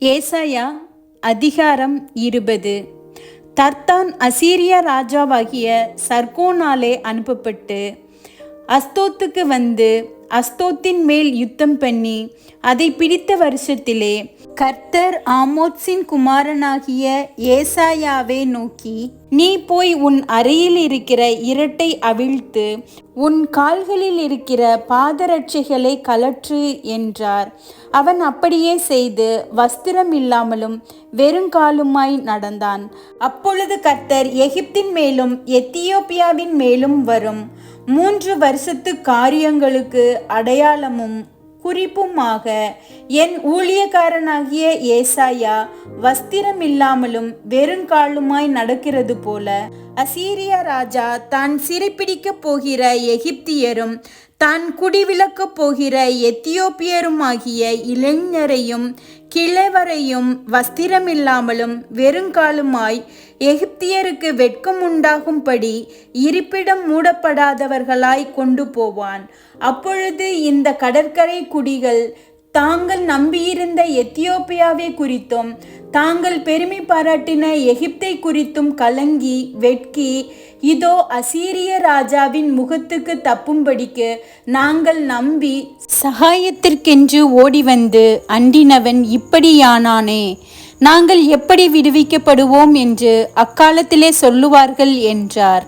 ஏசாயா அதிகாரம் 20. தர்தான் அசீரிய ராஜாவாகிய சர்கோனாலே அனுப்பப்பட்டு அஸ்தோத்துக்கு வந்து அஸ்தோத்தின் மேல் யுத்தம் பண்ணி அதை பிடித்த வருஷத்திலே கர்த்தர் ஆமோத்சின் குமாரனாகிய ஏசாயாவை நோக்கி, நீ போய் உன் அறையில் இருக்கிற இரட்டை அவிழ்த்து உன் கால்களில் இருக்கிற பாதரட்சைகளை கலற்று என்றார். அவன் அப்படியே செய்து வஸ்திரம் இல்லாமலும் வெறுங்காலுமாய் நடந்தான். அப்பொழுது கர்த்தர் எகிப்தின் மேலும் எத்தியோப்பியாவின் மேலும் வரும் 3 வருஷத்து காரியங்களுக்கு அடையாளமும் குறிப்புமாக என் ஊழியக்காரனாகிய ஏசாயா வஸ்திரம் இல்லாமலும் வெறுங்காலுமாய் நடக்கிறது போல அசீரிய ராஜா தான் சிறைப்பிடிக்கப் போகிற எகிப்தியரும் தான் குடிவிலக்கப் போகிற எத்தியோப்பியருமாகிய இளைஞரையும் கிழவரையும் வஸ்திரமில்லாமலும் வெறுங்காலுமாய் எகிப்தியருக்கு வெட்கம் உண்டாகும்படி இருப்பிடம் மூடப்படாதவர்களாய் கொண்டு போவான். அப்பொழுது இந்த கடற்கரை குடிகள் தாங்கள் நம்பியிருந்த எத்தியோப்பியாவை குறித்தும் தாங்கள் பெருமை பாராட்டின எகிப்தை குறித்தும் கலங்கி வெட்கி, இதோ அசீரிய ராஜாவின் முகத்துக்கு தப்பும்படிக்கு நாங்கள் நம்பி சகாயத்திற்கென்று ஓடி வந்து அண்டினவன் இப்படியானானே, நாங்கள் எப்படி விடுவிக்கப்படுவோம் என்று அக்காலத்திலே சொல்லுவார்கள் என்றார்.